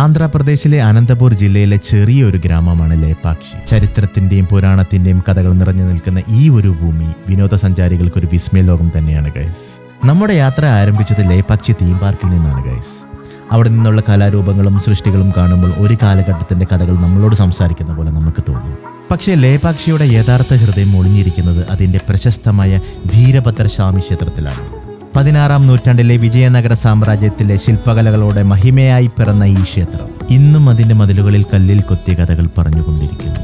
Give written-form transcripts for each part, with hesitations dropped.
ആന്ധ്രാപ്രദേശിലെ അനന്തപൂർ ജില്ലയിലെ ചെറിയൊരു ഗ്രാമമാണ് ലേപാക്ഷി. ചരിത്രത്തിന്റെയും പുരാണത്തിന്റെയും കഥകൾ നിറഞ്ഞു നിൽക്കുന്ന ഈ ഒരു ഭൂമി വിനോദസഞ്ചാരികൾക്ക് ഒരു വിസ്മയലോകം തന്നെയാണ് ഗൈസ്. നമ്മുടെ യാത്ര ആരംഭിച്ചത് ലേപാക്ഷി തീം പാർക്കിൽ നിന്നാണ് ഗൈസ്. അവിടെ നിന്നുള്ള കലാരൂപങ്ങളും സൃഷ്ടികളും കാണുമ്പോൾ ഒരു കാലഘട്ടത്തിന്റെ കഥകൾ നമ്മളോട് സംസാരിക്കുന്ന പോലെ നമുക്ക് തോന്നും. പക്ഷേ ലേപാക്ഷിയുടെ യഥാർത്ഥ ഹൃദയം ഒളിഞ്ഞിരിക്കുന്നത് അതിന്റെ പ്രശസ്തമായ വീരഭദ്രസ്വാമി ക്ഷേത്രത്തിലാണ്. 16-ാം നൂറ്റാണ്ടിലെ വിജയനഗര സാമ്രാജ്യത്തിലെ ശില്പകലകളോടെ മഹിമയായി പിറന്ന ഈ ക്ഷേത്രം ഇന്നും അതിന്റെ മതിലുകളിൽ കല്ലിൽ കൊത്തിയ കഥകൾ പറഞ്ഞുകൊണ്ടിരിക്കുന്നു.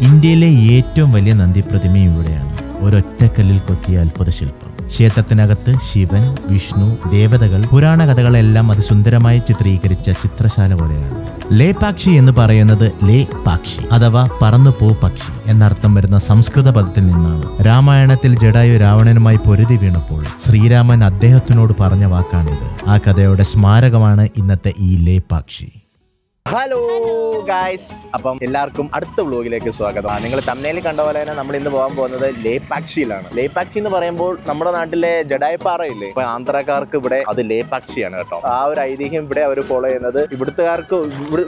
ഇന്ത്യയിലെ ഏറ്റവും വലിയ നന്ദിപ്രതിമയും ഇവിടെയാണ്. ഒരൊറ്റക്കല്ലിൽ കൊത്തിയ അത്ഭുത ശില്പം. ക്ഷേത്രത്തിനകത്ത് ശിവൻ, വിഷ്ണു, ദേവതകൾ, പുരാണ കഥകളെല്ലാം അതിസുന്ദരമായി ചിത്രീകരിച്ച ചിത്രശാല പോലെയാണ്. ലേപാക്ഷി എന്ന് പറയുന്നത് ലേ പാക്ഷി അഥവാ പറന്നു പോ പക്ഷി എന്നർത്ഥം വരുന്ന സംസ്കൃത പദത്തിൽ നിന്നാണ്. രാമായണത്തിൽ ജടായു രാവണനുമായി പൊരുതി വീണപ്പോൾ ശ്രീരാമൻ അദ്ദേഹത്തിനോട് പറഞ്ഞ വാക്കാണിത്. ആ കഥയുടെ സ്മാരകമാണ് ഇന്നത്തെ ഈ ലേപാക്ഷി. ഹലോ ഗായ്സ്, അപ്പം എല്ലാവർക്കും അടുത്ത വ്ലോഗിലേക്ക് സ്വാഗതം. നിങ്ങൾ തമ്മിൽ കണ്ട പോലെ തന്നെ നമ്മൾ ഇന്ന് പോകാൻ പോകുന്നത് ലേപാക്ഷിയിലാണ്. ലേപാക്ഷി എന്ന് പറയുമ്പോൾ നമ്മുടെ നാട്ടിലെ ജഡായിപ്പാറയില്ലേ, ഇപ്പൊ ആന്ധ്രക്കാർക്ക് ഇവിടെ അത് ലേപാക്ഷിയാണ് കേട്ടോ. ആ ഒരു ഐതിഹ്യം ഇവിടെ അവർ ഫോളോ ചെയ്യുന്നത്. ഇവിടുത്തുകാർക്ക്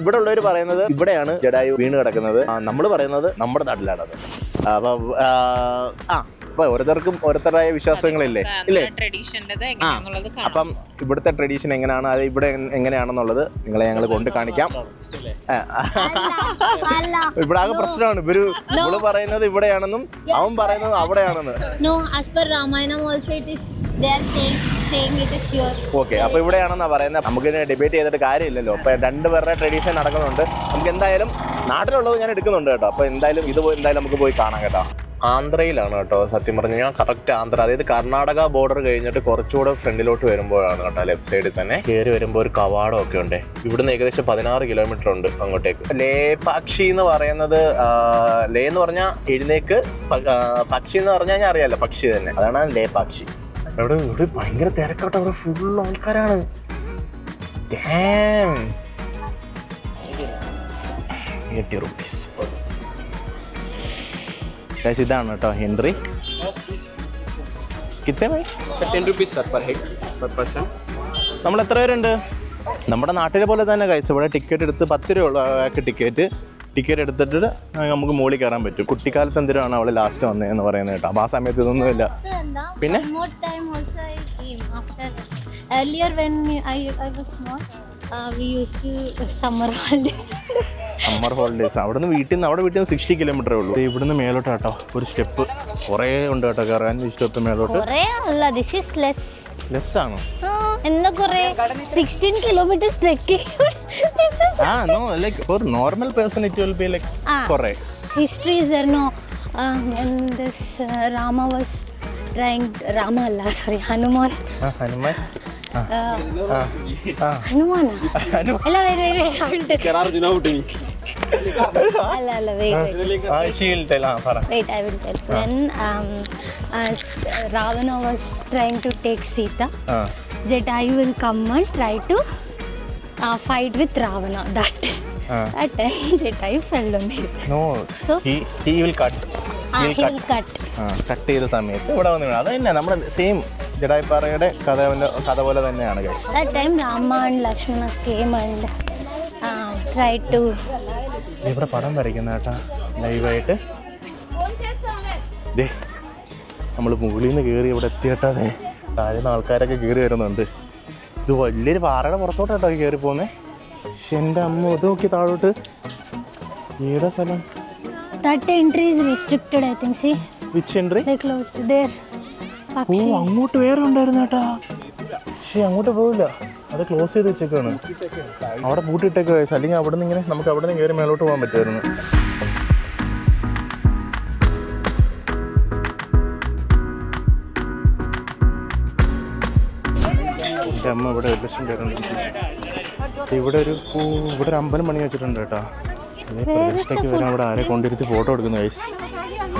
ഇവിടെ ഉള്ളവർ പറയുന്നത് ഇവിടെയാണ് ജഡായു വീണ് കിടക്കുന്നത്. നമ്മൾ പറയുന്നത് നമ്മുടെ നാട്ടിലാണത്. അപ്പൊ ഓരോരുത്തർക്കും ഓരോരുത്തരായ വിശ്വാസങ്ങളില്ലേ ഇല്ലേ? അപ്പം ഇവിടുത്തെ ട്രഡീഷൻ എങ്ങനെയാണ്, അത് ഇവിടെ എങ്ങനെയാണെന്നുള്ളത് നിങ്ങളെ ഞങ്ങൾ കൊണ്ട് കാണിക്കാം. ഇവിടെ ആകെ പ്രശ്നമാണ്. ഇവള് പറയുന്നത് ഇവിടെയാണെന്നും അവൻ പറയുന്നത് അവിടെയാണെന്ന്. ഓക്കെ, അപ്പൊ ഇവിടെയാണെന്നാ പറയുന്നത്. നമുക്ക് ഡിബേറ്റ് ചെയ്തിട്ട് കാര്യമില്ലല്ലോ. അപ്പൊ രണ്ടുപേരുടെ ട്രഡീഷൻ നടക്കുന്നുണ്ട്. നമുക്ക് എന്തായാലും നാട്ടിലുള്ളത് ഞാൻ എടുക്കുന്നുണ്ട് കേട്ടോ. അപ്പൊ എന്തായാലും ഇത് എന്തായാലും നമുക്ക് പോയി കാണാം കേട്ടോ. ആന്ധ്രയിലാണ് കേട്ടോ സത്യം പറഞ്ഞു കഴിഞ്ഞാൽ. കറക്റ്റ് ആന്ധ്ര, അതായത് കർണാടക ബോർഡർ കഴിഞ്ഞിട്ട് കുറച്ചുകൂടെ ഫ്രണ്ടിലോട്ട് വരുമ്പോഴാണ് കേട്ടോ. ലെഫ്റ്റ് സൈഡിൽ തന്നെ കയറി വരുമ്പോൾ ഒരു കവാടം ഒക്കെ ഉണ്ട്. ഇവിടുന്ന് ഏകദേശം 16 കിലോമീറ്റർ ഉണ്ട് അങ്ങോട്ടേക്ക്. ലേപാക്ഷി എന്ന് പറയുന്നത്, ലേ എന്ന് പറഞ്ഞാൽ എഴുന്നേക്ക്, പക്ഷി എന്ന് പറഞ്ഞാൽ ഞാൻ അറിയാലോ, പക്ഷി തന്നെ, അതാണ് ലേപാക്ഷി. ഇവിടെ ഭയങ്കര തിരക്കോട്ടെ, ഇവിടെ ഫുൾ ആൾക്കാരാണ്. ₹80. ഇതാണ് കേട്ടോ എൻട്രി. നമ്മൾ എത്ര പേരുണ്ട്? നമ്മുടെ നാട്ടിലെ പോലെ തന്നെ കഴിച്ചു. ഇവിടെ ടിക്കറ്റ് എടുത്ത് 10 രൂപ ഉള്ള ടിക്കറ്റ് എടുത്തിട്ട് നമുക്ക് മുകളിൽ കയറാൻ പറ്റും. കുട്ടിക്കാലത്ത് എന്തിനാണ് അവള് ലാസ്റ്റ് വന്നതെന്ന് പറയുന്നത് കേട്ടോ. അപ്പോൾ ആ സമയത്ത് ഇതൊന്നുമില്ല. പിന്നെ സമ്മർ ഹോളിഡേയ്സ് അവിടെ വീട്ടിൽ നിന്ന് 60 കിലോമീറ്ററേ ഉള്ളൂ. ഇവിടുന്ന് മേലോട്ട് കേട്ടോ ഒരു സ്റ്റെപ്പ് കുറേ ഉണ്ട് കേട്ടോ കയറാൻ. ഈ സ്റ്റെപ്പ് മേലോട്ട് ലെസ് ആണോ? 16 kilometers trekking. No, like for normal person it will be like corre. History is there, no. When this Rama was trying, Hanuman. Hanuman. Hanuman. Alla, wait. I will tell. Arjuna uttini. Alla, wait. She will tell. Wait, I will tell. When Ravana was trying to take Sita, Jatayu will come and try to fight with Ravana. That time Jatayu fell on him. No, so he will cut. He'll cut. Cut ചെയ്ത സമയത്ത് ഇവിടെ വന്നു വീണു. അത് തന്നെ നമ്മുടെ same ജഡായിപ്പാറയുടെ കഥ പോലെ തന്നെയാണ് guys. That time Rama and Lakshmana came and tried to. ഇവിടെ പടം വരയ്ക്കുന്ന കേട്ടാ ലൈവായിട്ട്. ദേ നമ്മൾ മുകളിൽ നിന്ന് കയറി ഇവിടെ എത്തിയിട്ടാ. അതെ താഴ്ന്ന ആൾക്കാരൊക്കെ കയറി വരുന്നുണ്ട്. ഇത് വലിയൊരു പാറയുടെ പുറത്തോട്ടാട്ടോ കയറി പോകുന്നേ. പക്ഷെ എൻ്റെ അമ്മ ഇത് നോക്കി താഴോട്ട്. ഏതാ സ്ഥലം? That entry is restricted, I think. See? Which entry? They closed there. ഓ അങ്ങോട്ട് വേറെ ഉണ്ടായിരുന്നു കേട്ടാ. പക്ഷേ അങ്ങോട്ട് പോവില്ല, അത് ക്ലോസ് ചെയ്ത് വെച്ചേക്കാണ്. അവിടെ പൂട്ടിയിട്ടേക്ക്. അല്ലെങ്കിൽ അവിടെ നിന്ന് ഇങ്ങനെ നമുക്ക് അവിടെ നിന്ന് കയറി മേലോട്ട് പോകാൻ പറ്റുമായിരുന്നു. എൻ്റെ അമ്മ ഇവിടെ ഒരു ലക്ഷം കയറുന്നുണ്ട്. ഇവിടെ ഒരു അമ്പലം പണി വെച്ചിട്ടുണ്ട് കേട്ടോ. പ്രതിഷ്ഠയ്ക്ക് വരാൻ ഇവിടെ ആരെ കൊണ്ടിരുത്തി ഫോട്ടോ എടുക്കുന്ന വയസ്സ്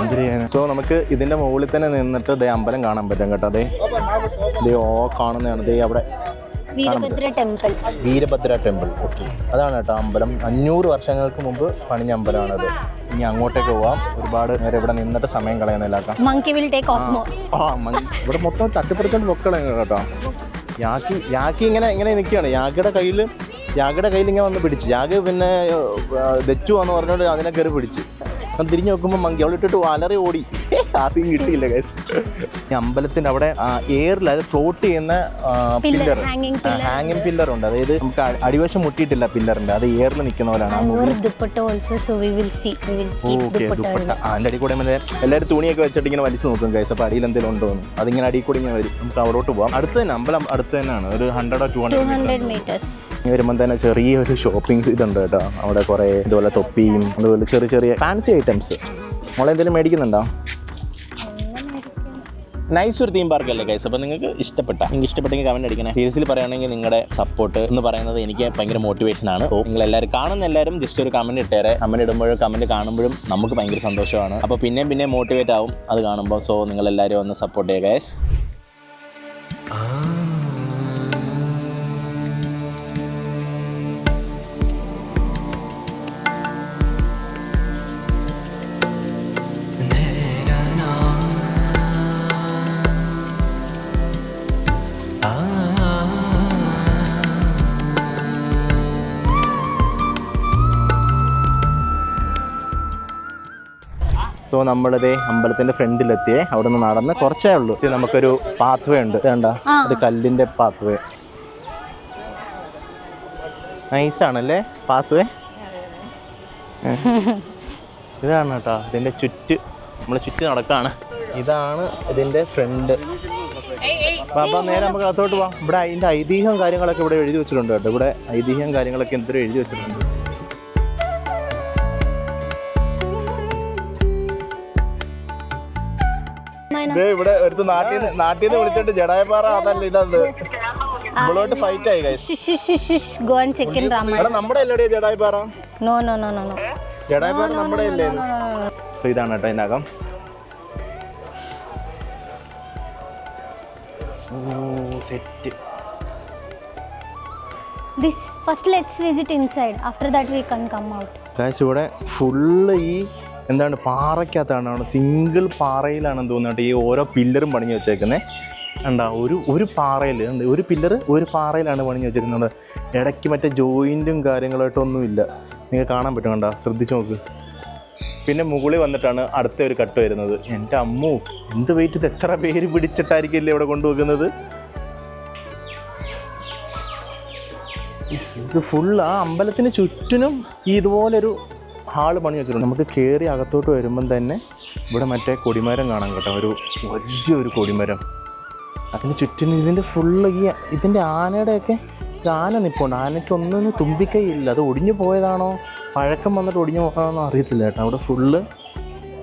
എന്ത് ചെയ്യാൻ. സോ നമുക്ക് ഇതിൻ്റെ മുകളിൽ തന്നെ നിന്നിട്ട് ദേ അമ്പലം കാണാൻ പറ്റും കേട്ടോ. ദേ കാണുന്നതാണ്. ദേ അവിടെ വീരഭദ്ര ടെമ്പിൾ. ഓക്കെ, അതാണ് കേട്ടോ അമ്പലം. 500 വർഷങ്ങൾക്ക് മുമ്പ് പണിഞ്ഞ അമ്പലമാണത്. ഇനി അങ്ങോട്ടേക്ക് പോവാം. ഒരുപാട് നേരം ഇവിടെ നിന്നിട്ട് സമയം കളയുന്നില്ല. ഇവിടെ മൊത്തം തട്ടിപ്പറിച്ചോണ്ട് പൊക്കളയുന്നു കേട്ടോ. യാക്കി ഇങ്ങനെ നിൽക്കുകയാണ്. യാക്കിയുടെ കയ്യിൽ ജാഗയുടെ കയ്യിൽ ഇങ്ങനെ വന്ന് പിടിച്ചു. ജാഗ പിന്നെ ദച്ചു എന്ന് പറഞ്ഞുകൊണ്ട് അതിനെ കയറി പിടിച്ചു. അപ്പം തിരിഞ്ഞ് നോക്കുമ്പോൾ മങ്കി അവിടെ ഇട്ടിട്ട് അലറി ഓടി. ആ സീൻ കിട്ടിയില്ല ഗൈസ്. ഈ അമ്പലത്തിൻ്റെ അവിടെ എയറിൽ അത് ഫ്ലോട്ട് ചെയ്യുന്ന പില്ലർ, ഹാങ്ങിങ് പില്ലർ ഉണ്ട്. അതായത് നമുക്ക് അടിവശം മുട്ടിയിട്ടില്ല പില്ലറിന്റെ, അത് എയറിൽ നിൽക്കുന്ന പോലെയാണ്. അതിൻ്റെ അടി കൂടെ എല്ലാവരും തുണിയൊക്കെ വെച്ചിട്ട് ഇങ്ങനെ വലിച്ചു നോക്കും ഗൈസ്. അപ്പോൾ അടിയിൽ എന്തെങ്കിലും ഉണ്ടോ എന്ന്. അതിങ്ങനെ അടിയിൽ കൂടി ഇങ്ങനെ വരും. നമുക്ക് അവിടോട്ട് പോകാം. അടുത്ത് തന്നെ അമ്പലം അടുത്ത് തന്നെയാണ്. ഒരു 100 മീറ്റേഴ്സ് വരുമ്പോൾ തന്നെ ചെറിയൊരു ഷോപ്പിംഗ് ഇതുണ്ട് കേട്ടോ. അവിടെ കുറേ ഇതുപോലെ തൊപ്പിയും അതുപോലെ ചെറിയ ചെറിയ ഫാൻസി ഐറ്റംസ്. മോളെ എന്തെങ്കിലും മേടിക്കുന്നുണ്ടോ? നൈസ് ഒരു തീം പാർക്ക് അല്ലേ ഗൈസ്. അപ്പോൾ നിങ്ങൾക്ക് ഇഷ്ടപ്പെട്ടെങ്കിൽ കമൻറ്റ് അടിക്കണേ. സീരിയസ്ലി പറയുകയാണെങ്കിൽ നിങ്ങളുടെ സപ്പോർട്ട് എന്ന് പറയുന്നത് എനിക്ക് ഭയങ്കര മോട്ടിവേഷൻ ആണ്. സോ നിങ്ങൾ എല്ലാവരും കാണുന്ന എല്ലാവരും ജസ്റ്റ് ഒരു കമൻറ്റ് ഇട്ടേരെ. കമൻറ്റ് ഇടുമ്പോഴും കമൻറ്റ് കാണുമ്പോഴും നമുക്ക് ഭയങ്കര സന്തോഷമാണ്. അപ്പോൾ പിന്നെ മോട്ടിവേറ്റ് ആവും അത് കാണുമ്പോൾ. സോ നിങ്ങളെല്ലാവരും ഒന്ന് സപ്പോർട്ട് ചെയ്യുക ഗൈസ്. സോ നമ്മളിതേ അമ്പലത്തിന്റെ ഫ്രണ്ടിലെത്തിയേ. അവിടെ നിന്ന് നടന്ന് കുറച്ചേ ഉള്ളൂ. നമുക്കൊരു പാത്ത് വേ ഉണ്ട്. വേണ്ട, ഒരു കല്ലിന്റെ പാത്ത് വേ. നൈസാണല്ലേ പാത്ത് വേ. ഇതാണ് കേട്ടോ ഇതിന്റെ നമ്മൾ ചുറ്റി നടക്കാണ്. ഇതാണ് ഇതിന്റെ ഫ്രണ്ട്. അപ്പം നേരെ നമുക്ക് അകത്തോട്ട് പോവാം. ഇവിടെ അതിന്റെ ഐതിഹ്യം കാര്യങ്ങളൊക്കെ ഇവിടെ എഴുതി വെച്ചിട്ടുണ്ട് കേട്ടോ. ഇവിടെ ഐതിഹ്യം കാര്യങ്ങളൊക്കെ എന്തൊരു എഴുതി വെച്ചിട്ടുണ്ട്. ഇവിടെ ഒരു നാട്ടിൽ നിന്ന് വിളിച്ചിട്ട് ജടായപ്പാറ അതല്ല ഇതത് ഇവളോട്ട് ഫൈറ്റ് ആയി നമ്മുടെ അല്ലേ ജടായപ്പാറ? ജടായപ്പാറ നമ്മുടെ അല്ലേ? സോ ഇതാണ് കേട്ടോ ഇതിനകം. Set. First let's visit inside. After that we can come out. Guys ഇവിടെ ഫുള്ള് ഈ എന്താണ് പാറയ്ക്കകത്താണ്. അവിടെ സിംഗിൾ പാറയിലാണെന്ന് തോന്നുന്നുണ്ട് ഈ ഓരോ പില്ലറും പണിഞ്ഞ് വെച്ചേക്കുന്നത്. ഉണ്ടാ ഒരു പാറയിൽ ഒരു പില്ലറ് ഒരു പാറയിലാണ് പണിഞ്ഞ് വെച്ചേക്കുന്നത്. ഇടയ്ക്ക് മറ്റേ ജോയിൻറ്റും കാര്യങ്ങളായിട്ടൊന്നുമില്ല. നിങ്ങൾക്ക് കാണാൻ പറ്റും. കണ്ടാ ശ്രദ്ധിച്ച് നോക്ക്. പിന്നെ മുകളിൽ വന്നിട്ടാണ് അടുത്ത ഒരു കട്ട് വരുന്നത്. എൻ്റെ അമ്മോ എന്ത് വെയിറ്റ്! ഇത് എത്ര പേര് പിടിച്ചിട്ടായിരിക്കില്ലേ ഇവിടെ കൊണ്ടുവെക്കുന്നത്. ഇത് ഫുൾ ആ അമ്പലത്തിന് ചുറ്റിനും ഇതുപോലൊരു ഹാള് പണി വെച്ചിട്ടുണ്ട്. നമുക്ക് കയറി അകത്തോട്ട് വരുമ്പം തന്നെ ഇവിടെ മറ്റേ കൊടിമരം കാണാം കേട്ടോ. വലിയൊരു കൊടിമരം. അതിന് ചുറ്റിനും ഇതിൻ്റെ ഫുള്ള് ഇതിൻ്റെ ആനയുടെയൊക്കെ ആന നിൽപ്പുണ്ട്. ആനയ്ക്കൊന്നും തുമ്പിക്കൈയില്ല. അത് ഒടിഞ്ഞു പോയതാണോ പഴക്കം വന്നിട്ട് ഒടിഞ്ഞു പോകാനോ അറിയത്തില്ല കേട്ടോ. അവിടെ ഫുള്ള്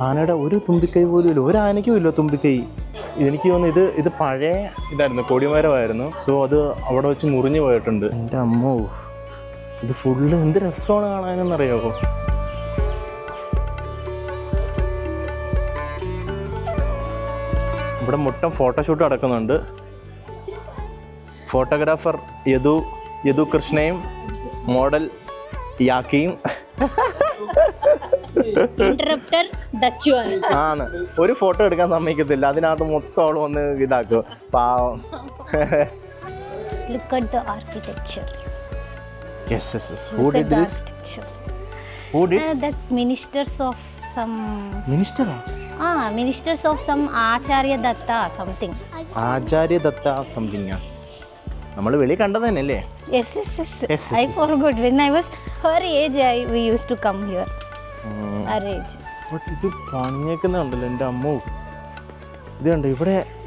ആനയുടെ ഒരു തുമ്പിക്കൈ പോലും ഇല്ല. ഒരു ആനയ്ക്കും ഇല്ല തുമ്പിക്കൈ. എനിക്ക് തോന്നുന്നു ഇത് പഴയ ഇതായിരുന്നു, കൊടിമരമായിരുന്നു. സോ അത് അവിടെ വെച്ച് മുറിഞ്ഞു പോയിട്ടുണ്ട്. എൻ്റെ അമ്മോ ഇത് ഫുള്ള് എന്ത് രസമാണ് കാണാനെന്നറിയാമോ. ഇവിടെ മൊത്തം ഫോട്ടോഷൂട്ട് നടക്കുന്നുണ്ട്. ഫോട്ടോഗ്രാഫർ യദു കൃഷ്ണയും മോഡൽ യാക്കിയും ആണ്. ഒരു ഫോട്ടോ എടുക്കാൻ സമ്മതിക്കത്തില്ല. അതിനകത്ത് മൊത്തം അവള് വന്ന് ഇതാക്കും. പാവം. Look at the architecture. Yes. Who did this? Who did? That ministers of some. Minister? Ministers of some Acharya Datta something. Acharya Datta something. നമ്മൾ വെളി കണ്ടത് തന്നെയല്ലേ? Yes. I forgot. When I was her age, we used to come here. Her age. But ഇത് പണിഞ്ഞേക്കുന്നുണ്ടല്ലോ എൻ്റെ അമ്മോ. ഇത് കണ്ടോ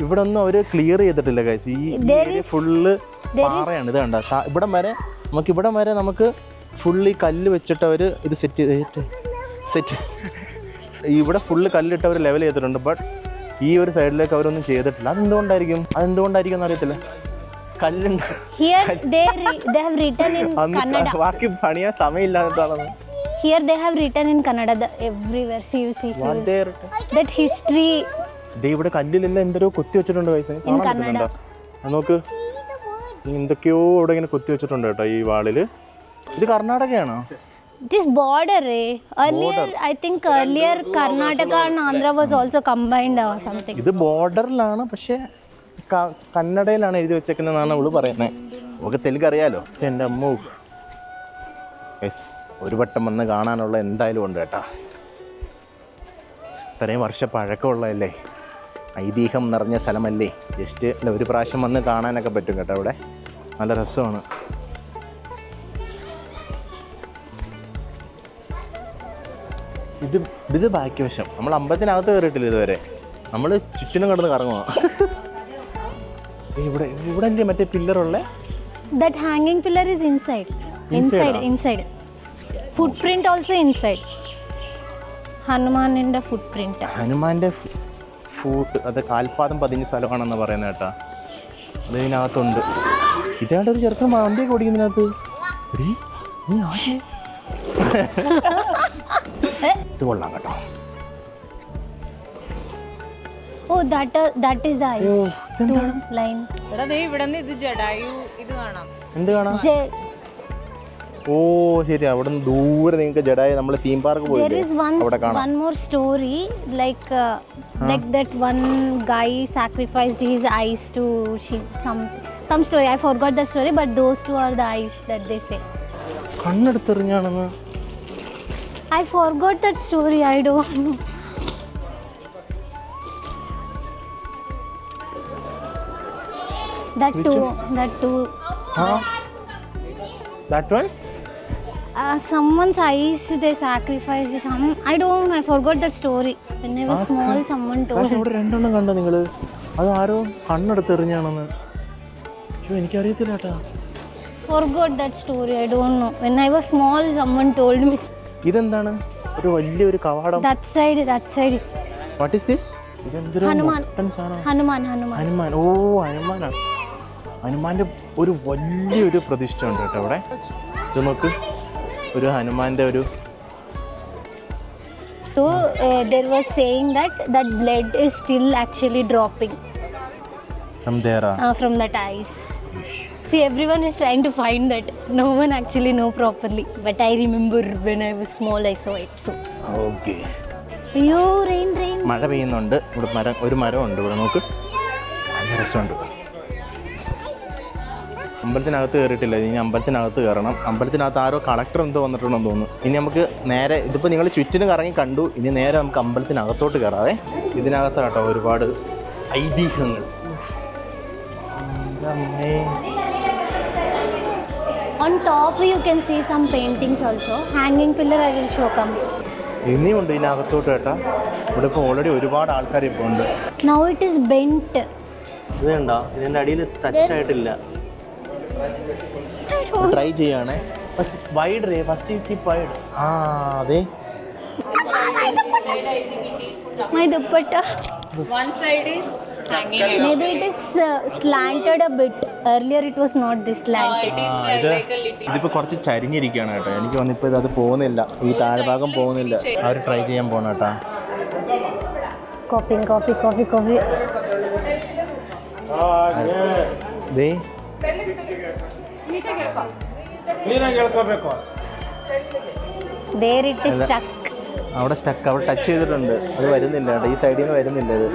ഇവിടെ ഒന്നും അവർ ക്ലിയർ ചെയ്തിട്ടില്ല ഗൈസ്. ഈ ഏരിയ ഫുള്ള് പാറയാണ്. ഇത് കണ്ടോ ഇവിടം വരെ നമുക്ക് ഫുള്ള് ഈ കല്ല് വെച്ചിട്ട് അവർ ഇത് സെറ്റ് ഇവിടെ ഫുള്ള് കല്ലിട്ട് അവർ ലെവൽ ചെയ്തിട്ടുണ്ട്. ബട്ട് ഈ ഒരു സൈഡിലേക്ക് അവരൊന്നും ചെയ്തിട്ടില്ല. അതെന്തുകൊണ്ടായിരിക്കും എന്നറിയത്തില്ല. കല്ലുണ്ട്. ബാക്കി പണിയാൻ സമയമില്ലാത്തതാണ്. Here they have written in Kannada everywhere. See that history. ഇവിടെ കല്ലിലെല്ലാം എന്തോ കൊത്തി വെച്ചിട്ടുണ്ട് ഗൈസ്. കാണാൻ നോക്ക്. എന്തൊക്കെയോ ഇവിടെ ഇങ്ങനെ കൊത്തി വെച്ചിട്ടുണ്ട് കേട്ടോ ഈ വാളില്. ഇത് കർണാടകയാണോ? It is border. Earlier, I think Karnataka and Andhra was also combined or something. ഇത് ബോർഡറിലാണ്, പക്ഷെ കന്നഡയിലാണ് എഴുതി വെച്ചേക്കുന്നതെന്നാണ് അവള് പറയുന്നത്. നമുക്ക് തെലുങ്ക് അറിയാലോ. എൻ്റെ അമ്മോ യെസ്, ഒരു വട്ടം വന്ന് കാണാനുള്ള എന്തായാലും ഉണ്ട് കേട്ടോ. ഇത്രയും വർഷം പഴക്കമുള്ളതല്ലേ, ഐതിഹ്യം നിറഞ്ഞ സ്ഥലമല്ലേ. ജസ്റ്റ് ഒരു പ്രാവശ്യം വന്ന് കാണാനൊക്കെ പറ്റും കേട്ടോ. ഇവിടെ നല്ല രസമാണ്. ഇത് ബാക്കി വശം. നമ്മൾ അമ്പലത്തിനകത്ത് കയറിയിട്ടില്ല ഇതുവരെ. നമ്മൾ ചുറ്റിനും കിടന്ന് കറങ്ങുക. ഇവിടെ അല്ലേ മറ്റേ പില്ലറുള്ള? That hanging pillar is inside. Inside. Footprint also inside. ഹനുമാനിന്റെ footprint. ഹനുമാന്റെ ഫൂട്ട്, അത് കാൽപാദം പതിഞ്ഞ സ്ഥലമാണെന്ന് പറയുന്നത് കേട്ടാ. അത് ഇതിനകത്തുണ്ട്. ഇതാണ്ട് ഒരു ചെറുക്കൻ വണ്ടിയൊക്കെ ഓടിക്കുന്നതിനകത്ത്. ഇത് കൊള്ളാം കേട്ടോ. Oh, that is the ice line. എടാ ദേ ഇവിടെന്ന് ഇത് ജഡായു ഇത് കാണാം. എന്ത് കാണാം? ഓ ശരി, അവിടെ നിന്ന് ദൂരെ നിങ്ങൾക്ക് ജഡായി നമ്മൾ തീം പാർക്ക് പോയി. There is one more story like that one guy sacrificed his eyes to some story. I forgot the story, but those two are the eyes that they say. കണ്ണെടുത്തെറിഞ്ഞാണെന്ന്. I forgot that story. I don't know. That two. Huh? That one? Someone's eyes they sacrificed. I don't know. I forgot that story. When I was small, someone told. ഇവിടെ രണ്ടെണ്ണം കണ്ടോ നിങ്ങൾ? അത് ആരോ കണ്ണെടുത്തെറിഞ്ഞാണെന്ന്. എനിക്കറിയത്തില്ല കേട്ടാ. Forgot that story. I don't know. When I was small, someone told me. ഇതെന്താണ്? ഒരു വലിയൊരു കവാടം. That side. What is this? ഇതെന്തൊരു മൊട്ടൻ സാധനം? ഹനുമാൻ. ഓ ഹനുമാനാണ്. ഹനുമാന്റെ ഒരു വലിയൊരു പ്രതിഷ്ഠ ഉണ്ട് കേട്ടോ ഇവിടെ. ഇത് നോക്ക്, ഒരു ഹനുമാന്റെ ഒരു. So there was saying that blood is still actually dropping from there. From that eyes. See, everyone is trying to find that. No one actually know properly. But I remember when I was small, I saw it. So. Okay. അയ്യോ rain. മഴ പെയ്യുന്നുണ്ട്. ഇവിടെ ഒരു മരം ഉണ്ട് ഇവിടെ നോക്ക്. നല്ല രസമുണ്ട്. അമ്പലത്തിനകത്ത് കയറിയിട്ടില്ല. ഇനി അമ്പലത്തിനകത്ത് കയറണം. അമ്പലത്തിനകത്ത് ആരോ കളക്ടർ എന്തോ വന്നിട്ടുണ്ടെന്ന് തോന്നുന്നു. ഇനി നമുക്ക് നേരെ, ഇതിപ്പോൾ നിങ്ങൾ ചുറ്റിനും കറങ്ങി കണ്ടു, ഇനി നേരെ നമുക്ക് അമ്പലത്തിനകത്തോട്ട് കയറാവേ. ഇതിനകത്താട്ടോ ഒരുപാട് ഐതിഹ്യങ്ങൾ. On top you can see some paintings also. Hanging pillar I will show come. ഇനിയുണ്ട് ഇതിനകത്തോട്ട് കേട്ടാ. ഇവിടെ ഇപ്പോൾ ഓൾറെഡി ഒരുപാട് ആൾക്കാർ ഇപ്പോൾ ഉണ്ട്. Now it is bent. ഇത് കണ്ടോ, ഇതിൻ്റെ അടിയിൽ ടച്ച് ആയിട്ടില്ല. ട്രൈ ചെയ്യണേ. Wide first wide. ആ അതെ. My dupatta. One side is hanging. Maybe it is slanted a bit. Earlier it was not this slanted. It is like a little. ഇതിപ്പോൾ കുറച്ച് ചരിഞ്ഞിരിക്കുകയാണ് കേട്ടോ. എനിക്ക് വന്നിപ്പോൾ അത് പോകുന്നില്ല, ഈ താഴ്ഭാഗം പോകുന്നില്ല. അവർ ട്രൈ ചെയ്യാൻ പോകണം കേട്ടോ. Copying. They There it is stuck. അവിടെ സ്റ്റക്ക്, അവിടെ ടച്ച് ചെയ്തിട്ടുണ്ട്. അത് വരുന്നില്ല കേട്ടോ, ഈ സൈഡിൽ നിന്ന് വരുന്നില്ല ഇത്.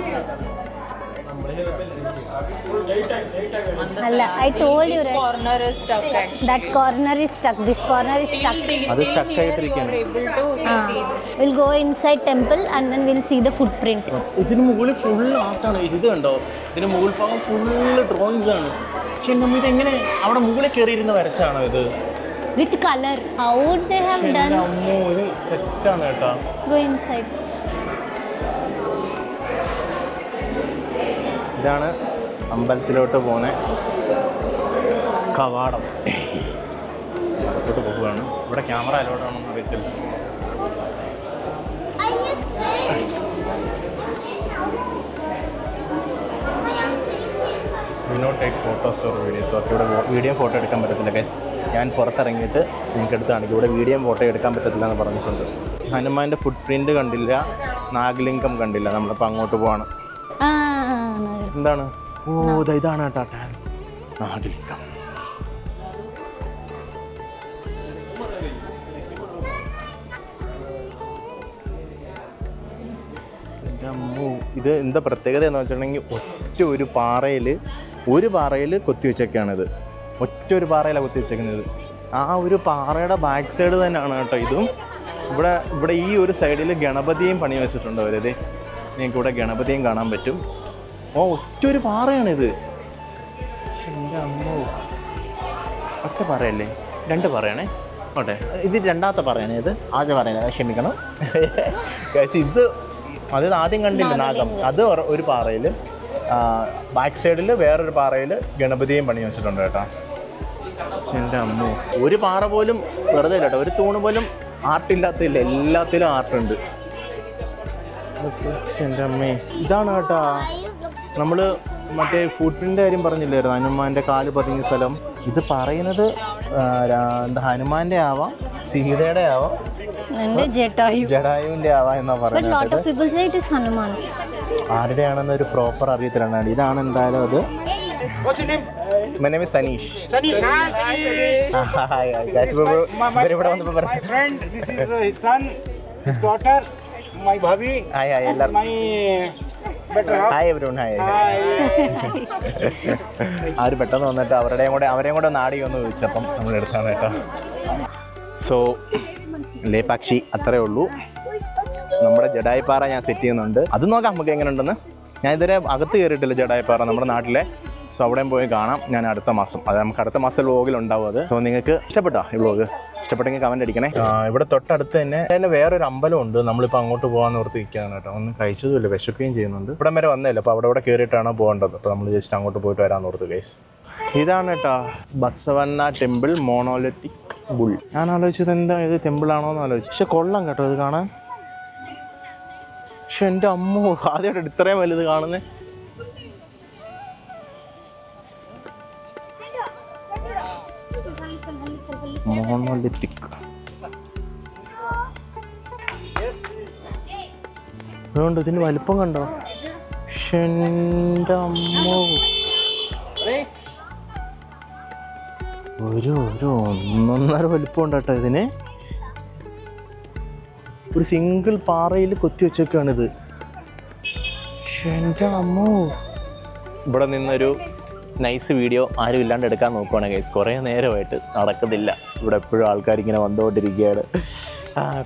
Allah, I told you right. Corner is stuck. That corner is stuck. This corner is stuck. അത് stuck ആയിട്ടിരിക്കുകയാണ്. We'll go inside temple and then we'll see the footprint. ഇതിന് മുകളിൽ ഫുൾ ആർട്ടാണ്. ഇത് കണ്ടോ, ഇതിന് മുകൾ ഭാഗം ഫുള്ള് ഡ്രോയിങ്സ് ആണ്. പക്ഷെ നമ്മൾ ഇതെങ്ങനെ അവിടെ മുകളിൽ കയറിയിരുന്ന് വരച്ചാണോ ഇത്? With color. How would they have done? അമ്മോ, ഇത് സെറ്റാണ് കേട്ടോ. Go inside. ഇതാണ് അമ്പലത്തിലോട്ട് പോകുന്ന കവാടം. അകത്തോട്ട് പോകുകയാണ്. ഇവിടെ ക്യാമറ അലോട്ടാണെന്ന് അറിയത്തില്ല. വിനോ take photos or videos. Okay, ഇവിടെ വീഡിയോ ഫോട്ടോ എടുക്കാൻ പറ്റത്തില്ല ഗൈസ്. ഞാൻ പുറത്തിറങ്ങിയിട്ട് നിങ്ങൾക്ക് എടുത്ത് കാണിക്കും. ഇവിടെ വീഡിയോ ഫോട്ടോ എടുക്കാൻ പറ്റത്തില്ല എന്ന് പറഞ്ഞിട്ടുണ്ട്. ഹനുമാൻ്റെ ഫുട് പ്രിൻ്റ് കണ്ടില്ല, നാഗലിംഗം കണ്ടില്ല. നമ്മളിപ്പോൾ അങ്ങോട്ട് പോവാണ്. എന്താണ്? ഓ ഇതാണ് കേട്ടോ നാഗലിംഗം. ഇത് എന്താ പ്രത്യേകത എന്ന് വെച്ചിട്ടുണ്ടെങ്കിൽ ഒറ്റ ഒരു പാറയിൽ കൊത്തി വെച്ചൊക്കെയാണിത്. ഒറ്റ ഒരു പാറയിലാണ് കൊത്തി വെച്ചേക്കുന്നത്. ആ ഒരു പാറയുടെ ബാക്ക് സൈഡ് തന്നെയാണ് കേട്ടോ ഇതും. ഇവിടെ ഈ ഒരു സൈഡിൽ ഗണപതിയും പണി വെച്ചിട്ടുണ്ട് അവരത്. നിങ്ങൾക്ക് ഇവിടെ ഗണപതിയും കാണാൻ പറ്റും. ഒറ്റൊരു പാറയാണിത്. എൻ്റെ അമ്മോ, ഒറ്റ പാറയല്ലേ? 2 പാറയാണേ. ഓട്ടെ, ഇത് രണ്ടാമത്തെ പാറയാണ്. ഇത് ആദ്യം പറയുന്നത് ക്ഷമിക്കണം. ഇത് ആദ്യം കണ്ടില്ല നാഗം, അത് ഒരു പാറയിൽ, ബാക്ക് സൈഡിൽ വേറൊരു പാറയിൽ ഗണപതിയും പണി വെച്ചിട്ടുണ്ട് കേട്ടോ. എൻ്റെ അമ്മോ, ഒരു പാറ പോലും വെറുതെ ഇല്ല കേട്ടോ. ഒരു തൂണ് പോലും ആർട്ടില്ലാത്തില്ല, എല്ലാത്തിലും ആർട്ടുണ്ട്. എൻ്റെ അമ്മേ, ഇതാണ് കേട്ടോ നമ്മൾ മറ്റേ ഫുഡിൻ്റെ കാര്യം പറഞ്ഞില്ലായിരുന്നു, ഹനുമാൻ്റെ കാല് പതിഞ്ഞ സ്ഥലം. ഇത് പറയുന്നത് എന്താ ഹനുമാൻ്റെ ആവാം, സീതയുടെ ആവാം, ജടായുവിൻ്റെ ആവാം എന്നാ പറയുന്നത്. ആരുടെയാണെന്ന് ഒരു പ്രോപ്പർ അറിയത്തിലാണ്. ഇതാണ് എന്തായാലും അത്. My name is Sanish. Sanish. Hi, guys. Very good. My friend, this is his son, his daughter, my bhabhi. Hi, and my better half. Hi, everyone. Hi. അവർ പെട്ടെന്ന് വന്നിട്ട് അവരെയും കൂടെ ഒന്ന് ആടി ഒന്ന് ചോദിച്ചപ്പം നമ്മൾ എടുത്താണ് കേട്ടോ. സോ ലേപാക്ഷി അത്രേ ഉള്ളൂ. നമ്മുടെ ജഡായിപ്പാറ ഞാൻ സെറ്റ് ചെയ്യുന്നുണ്ട്. അത് നോക്കാം നമുക്ക് എങ്ങനെ ഉണ്ടെന്ന്. ഞാൻ ഇതുവരെ അകത്ത് കയറിയിട്ടില്ല ജഡായിപ്പാറ നമ്മുടെ നാട്ടിലെ. സോ അവിടെയും പോയി കാണാം ഞാൻ അടുത്ത മാസം. അത് നമുക്ക് അടുത്ത മാസം വ്ലോഗിലുണ്ടാവും അത്. സോ നിങ്ങൾക്ക് ഇഷ്ടപ്പെട്ടോ ഈ വ്ലോഗ്? ഇഷ്ടപ്പെട്ടെങ്കിൽ കമൻറ്റ് അടിക്കണേ. ഇവിടെ തൊട്ടടുത്ത് തന്നെ വേറൊരു അമ്പലമുണ്ട്. നമ്മളിപ്പോൾ അങ്ങോട്ട് പോകാമെന്ന് ഓർത്ത് നിൽക്കുകയാണ് കേട്ടോ. ഒന്നും കഴിച്ചതുമില്ല, വിശക്കുകയും ചെയ്യുന്നുണ്ട്. ഇവിടം വരെ വന്നതല്ലോ, അപ്പോൾ അവിടെ കയറിയിട്ടാണ് പോകേണ്ടത്. അപ്പോൾ നമ്മൾ ജസ്റ്റ് അങ്ങോട്ട് പോയിട്ട് വരാമെന്ന് ഓർത്ത് ഗൈസ്. ഇതാണ് കേട്ടോ ബസവണ്ണ ടെമ്പിൾ മോണോലിത്തിക് ബുൾ. ഞാൻ ആലോചിച്ചത് എന്താ ഇത് ടെമ്പിളാണോ എന്ന് ആലോചിച്ചു. പക്ഷെ കൊള്ളാം കേട്ടോ ഇത് കാണാൻ. പക്ഷെ എൻ്റെ അമ്മോ, ആദ്യമായിട്ട് ഇത്രയും വലുത് കാണുന്നേ. മോണോലിത്തിക്. അതുകൊണ്ട് ഇതിന് വലിപ്പം കണ്ടോ? എൻ്റെ അമ്മോ, ഒരു 1.5 വലിപ്പം ഉണ്ട് കേട്ടോ ഇതിന്. ഒരു സിംഗിൾ പാറയിൽ കൊത്തി വെച്ചൊക്കെയാണിത്. എൻ്റെ അമ്മോ, ഇവിടെ നിന്നൊരു നൈസ് വീഡിയോ ആരും ഇല്ലാണ്ട് എടുക്കാൻ നോക്കുവാണ് ഗൈസ്. കുറേ നേരമായിട്ട് നടക്കുന്നില്ല. ഇവിടെ എപ്പോഴും ആൾക്കാരിങ്ങനെ വന്നുകൊണ്ടിരിക്കുകയാണ്.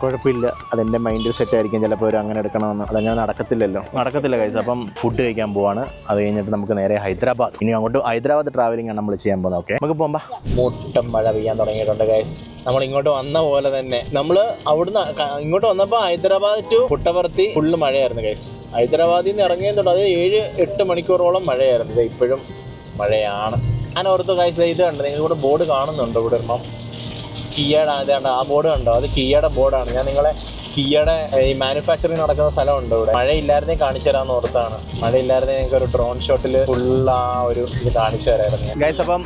കുഴപ്പമില്ല, അതെൻ്റെ മൈൻഡിൽ സെറ്റ് ആയിരിക്കും ചിലപ്പോൾ ഒരു അങ്ങനെ എടുക്കണമെന്ന്. അതങ്ങനെ നടക്കത്തില്ല ഗൈസ്. അപ്പം ഫുഡ് കഴിക്കാൻ പോവാണ്. അത് കഴിഞ്ഞിട്ട് നമുക്ക് നേരെ ഹൈദരാബാദ്. ഇനി അങ്ങോട്ട് ഹൈദരാബാദ് ട്രാവലിംഗ് ആണ് നമ്മൾ ചെയ്യാൻ പോകുന്നത്. ഓക്കെ, നമുക്ക് പോകാം. മുട്ടം മഴ പെയ്യാൻ തുടങ്ങിയിട്ടുണ്ട് ഗൈസ്. നമ്മൾ ഇങ്ങോട്ട് വന്ന പോലെ തന്നെ നമ്മൾ അവിടുന്ന് ഇങ്ങോട്ട് വന്നപ്പോൾ ഹൈദരാബാദ് ടു പുട്ടപർത്തി ഫുള്ള് മഴയായിരുന്നു ഗൈസ്. ഹൈദരാബാദിൽ നിന്ന് ഇറങ്ങിയതുകൊണ്ട് അത് 7-8 മണിക്കൂറോളം മഴയായിരുന്നു. ഇത് ഇപ്പോഴും മഴയാണ്. ഞാൻ ഓർത്ത് ഗൈസ്, ഇത് കണ്ടത് നിങ്ങളിവിടെ ബോർഡ് കാണുന്നുണ്ടോ? ഇവിടെ ഇപ്പം കിയയുടെ ഇതാണ്ട് ആ ബോർഡ് കണ്ടോ? അത് കിയയുടെ ബോർഡാണ്. ഞാൻ നിങ്ങളെ കിയയുടെ ഈ മാനുഫാക്ചറിങ് നടക്കുന്ന സ്ഥലമുണ്ട് ഇവിടെ. മഴയില്ലായിരുന്നേ കാണിച്ചു തരാമെന്ന് ഓർത്താണ്. മഴയില്ലായിരുന്നേ നിങ്ങൾക്ക് ഒരു ഡ്രോൺ ഷോട്ടിൽ ഫുൾ ആ ഒരു ഇത് കാണിച്ചു തരായിരുന്നു ഗൈസ്. അപ്പം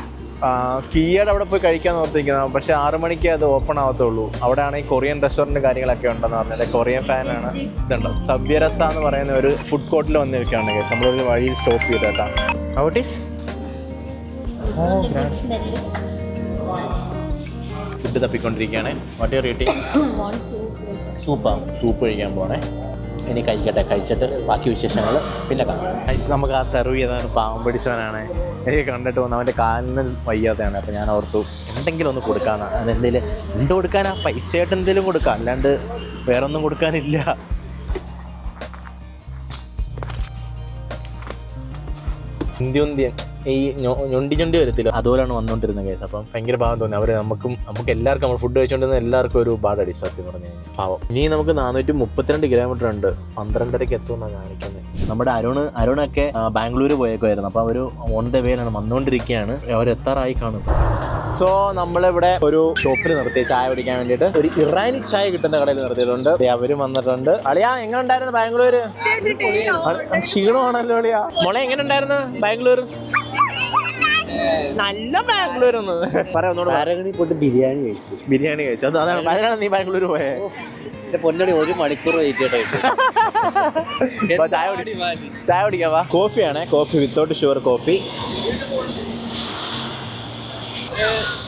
കിയയുടെ അവിടെ പോയി കഴിക്കാമെന്ന് ഓർത്തിരിക്കുന്നത്. പക്ഷേ 6 മണിക്ക് അത് ഓപ്പൺ ആവത്തുള്ളൂ. അവിടെ ആണെങ്കിൽ കൊറിയൻ റെസ്റ്റോറൻറ്റ് കാര്യങ്ങളൊക്കെ ഉണ്ടെന്ന് പറഞ്ഞത്. കൊറിയൻ ഫാനാണ്. ഇതുണ്ടോ സബ്യരസ എന്ന് പറയുന്ന ഒരു ഫുഡ് കോർട്ടിൽ വന്നിരിക്കുകയാണ് ഗൈസ്. നമ്മളൊരു വഴിയിൽ സ്റ്റോപ്പ് ചെയ്തേട്ടാ. ഔട്ട് ഈസ് ഫുഡ് തപ്പിക്കൊണ്ടിരിക്കുകയാണ്. What rating? സൂപ്പ് കഴിക്കാൻ പോകണേ. ഇനി കഴിച്ചിട്ട് ബാക്കി വിശേഷങ്ങൾ പിന്നെ കാണാം. നമുക്ക് ആ സെർവ് ചെയ്താണ് പാവം പിടിച്ചവനാണ്. എനിക്ക് കണ്ടിട്ട് വന്ന് അവൻ്റെ കാലിന് വയ്യാതെയാണ്. അപ്പോൾ ഞാൻ ഓർത്തു എന്തെങ്കിലും ഒന്ന് കൊടുക്കാമെന്നാണ്. അതെന്തെങ്കിലും എന്ത് കൊടുക്കാനാ? പൈസയായിട്ട് എന്തെങ്കിലും കൊടുക്കാം, അല്ലാണ്ട് വേറൊന്നും കൊടുക്കാനില്ല. ഇന്ത്യൻ ഈ ഞൊണ്ടി വരത്തില്ല, അതുപോലെയാണ് വന്നുകൊണ്ടിരുന്നത് കേസ്. അപ്പം ഭയങ്കര ഭാഗം തോന്നി. നമുക്ക് എല്ലാവർക്കും നമ്മൾ ഫുഡ് കഴിച്ചുകൊണ്ടിരുന്ന എല്ലാവർക്കും ഒരു പാടടി സത്യം പറഞ്ഞു കഴിഞ്ഞാൽ. പാവം. ഇനി നമുക്ക് 432 കിലോമീറ്റർ ഉണ്ട്. 12:30 എത്തുമെന്നാണ് കാണിക്കുന്നത്. നമ്മുടെ അരുണൊക്കെ ബാംഗ്ലൂർ പോയേക്കുമായിരുന്നു. അപ്പോൾ അവർ ഓൺ ദ വേയിലാണ്, വന്നുകൊണ്ടിരിക്കുകയാണ്. അവരെത്താറായി കാണും. സോ നമ്മളിവിടെ ഒരു ഷോപ്പിൽ നിർത്തി ചായ കുടിക്കാൻ വേണ്ടിയിട്ട്. ഒരു ഇറാനി ചായ കിട്ടുന്ന കടയിൽ നിർത്തിയിട്ടുണ്ട്. അവരും വന്നിട്ടുണ്ട്. അളിയാ എങ്ങനെ ഉണ്ടായിരുന്നു ബാംഗ്ലൂര്? ക്ഷീണമാണല്ലോ അളിയാ. മോളെ എങ്ങനെ ഉണ്ടായിരുന്നു ബാംഗ്ലൂർ? നല്ല ബാംഗ്ലൂർ ഒന്ന് പറയാം. പോയിട്ട് ബിരിയാണി കഴിച്ചു. അതാണ് നീ ബാംഗ്ലൂർ പോയേ? പൊന്നടി 1 മണിക്കൂർ വെയിറ്റ് ചായ കുടിക്കാൻ വാ. കോഫിയാണേ, coffee without sugar coffee.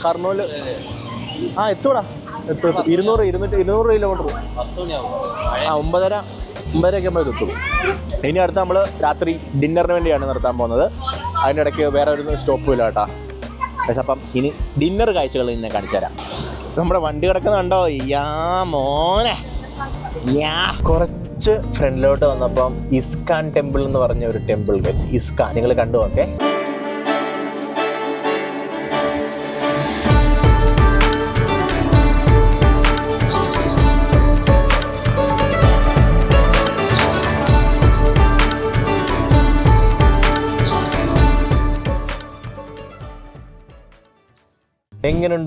Kurnool എത്തൂടാ. 200 കിലോമീറ്റർ. 9:30 ആകുമ്പോൾ എത്തും. ഇനി അടുത്ത് നമ്മൾ രാത്രി ഡിന്നറിന് വേണ്ടിയാണ് നിർത്താൻ പോകുന്നത്. അതിൻ്റെ ഇടയ്ക്ക് വേറെ ഒരു സ്റ്റോപ്പും ഇല്ല കേട്ടോ. പക്ഷെ അപ്പം ഇനി ഡിന്നർ കാഴ്ചകൾ ഞാൻ കാണിച്ചു തരാം. നമ്മുടെ വണ്ടി കിടക്കുന്നുണ്ടോ? യാ മോനെ യാ. കുറച്ച് ഫ്രണ്ടിലോട്ട് വന്നപ്പം ഇസ്കാൻ ടെമ്പിൾ എന്ന് പറഞ്ഞ ഒരു ടെമ്പിൾ ഗൈസ്. ഇസ്കാൻ നിങ്ങൾ കണ്ടു നോക്കേ.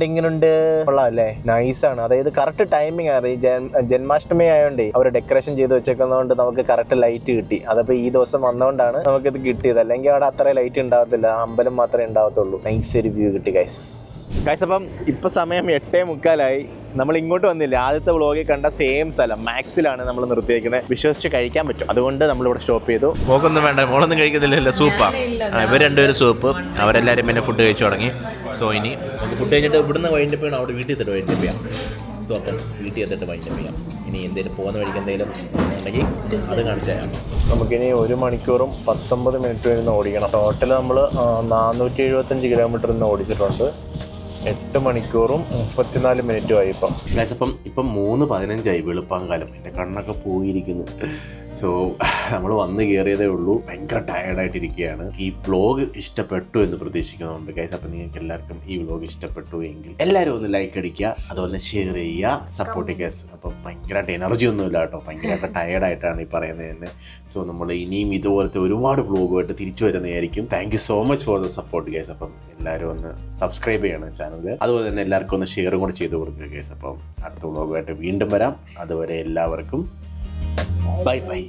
എങ്ങനുണ്ട് കൊള്ളാമല്ലേ? നൈസാണ്. അതായത് കറക്റ്റ് ടൈമിംഗ് ആണ്. ഈ ജന്മാഷ്ടമി ആയതുകൊണ്ട് അവർ ഡെക്കറേഷൻ ചെയ്ത് വെച്ചേക്കുന്നതുകൊണ്ട് നമുക്ക് കറക്റ്റ് ലൈറ്റ് കിട്ടി. അതപ്പോൾ ഈ ദിവസം വന്നതുകൊണ്ടാണ് നമുക്കിത് കിട്ടിയത്. അല്ലെങ്കിൽ അവിടെ അത്ര ലൈറ്റ് ഉണ്ടാവത്തില്ല, അമ്പലം മാത്രമേ ഉണ്ടാവത്തുള്ളൂ. നൈസ് ഒരു വ്യൂ കിട്ടി ഗൈസ്. അപ്പം ഇപ്പം സമയം 8:45. നമ്മൾ ഇങ്ങോട്ട് വന്നില്ല. ആദ്യത്തെ വ്ളോഗിൽ കണ്ട സെയിം സ്ഥലം മാക്സിലാണ് നമ്മൾ നിർത്തിയേക്കുന്നത്. വിശ്വസിച്ച് കഴിക്കാൻ പറ്റും. അതുകൊണ്ട് നമ്മളിവിടെ സ്റ്റോപ്പ് ചെയ്തു. മോക്കൊന്നും വേണ്ട, മോളൊന്നും കഴിക്കുന്നില്ലല്ലോ. സൂപ്പാണ്. ഇവർ രണ്ടുപേരും സൂപ്പ്. അവരെല്ലാവരും പിന്നെ ഫുഡ് കഴിച്ചു തുടങ്ങി. സോ ഇനി നമുക്ക് ഫുഡ് കഴിഞ്ഞിട്ട് ഇവിടുന്ന് വൈൻഡപ്പ് ചെയ്യണം. അവിടെ വീട്ടിൽ എത്തിയിട്ട് വൈൻഡപ്പ് ചെയ്യാം. സോ അപ്പം വീട്ടിൽ എത്തിയിട്ട് വൈൻഡപ്പ് ചെയ്യാം. ഇനി എന്തെങ്കിലും പോകുന്ന വഴിക്ക് എന്തെങ്കിലും ഉണ്ടെങ്കിൽ അത് കാണിച്ചു തരാം. നമുക്കിനി 1 മണിക്കൂറും 19 മിനിറ്റ് വരുന്ന ഓടിക്കണം. ടോട്ടൽ നമ്മൾ 475 കിലോമീറ്റർ ഇന്ന് ഓടിച്ചിട്ടുണ്ട്. 8 മണിക്കൂറും 34 മിനിറ്റും ആയി ഇപ്പം. ഇപ്പം 3:15 വെളുപ്പാങ്കാലം. എൻ്റെ കണ്ണൊക്കെ പോയിരിക്കുന്നു. സോ നമ്മൾ വന്ന് കയറിയതേ ഉള്ളൂ. ഭയങ്കര ടയർഡായിട്ടിരിക്കുകയാണ്. ഈ വ്ളോഗ് ഇഷ്ടപ്പെട്ടു എന്ന് പ്രതീക്ഷിക്കുന്നുണ്ട് ഗൈസ്. അപ്പം നിങ്ങൾക്ക് എല്ലാവർക്കും ഈ വ്ളോഗ് ഇഷ്ടപ്പെട്ടു എങ്കിൽ എല്ലാവരും ഒന്ന് ലൈക്ക് അടിക്കുക, അതുപോലെ ഷെയർ ചെയ്യുക, സപ്പോർട്ട് ചെയ്യുക. അപ്പം ഭയങ്കരമായിട്ട് എനർജി ഒന്നുമില്ല കേട്ടോ, ഭയങ്കരമായിട്ട് ടയർഡായിട്ടാണ് ഈ പറയുന്നത് തന്നെ. സോ നമ്മൾ ഇനിയും ഇതുപോലത്തെ ഒരുപാട് വ്ളോഗുമായിട്ട് തിരിച്ചു വരുന്നതായിരിക്കും. Thank you so much for the support guys. അപ്പം എല്ലാവരും ഒന്ന് സബ്സ്ക്രൈബ് ചെയ്യണം ചാനൽ. അതുപോലെ തന്നെ എല്ലാവർക്കും ഒന്ന് ഷെയറും കൂടെ ചെയ്ത് കൊടുക്കുക ഗൈസ്. അപ്പം അടുത്ത വ്ളോഗുമായിട്ട് വീണ്ടും വരാം. അതുവരെ എല്ലാവർക്കും ബൈ ബൈ.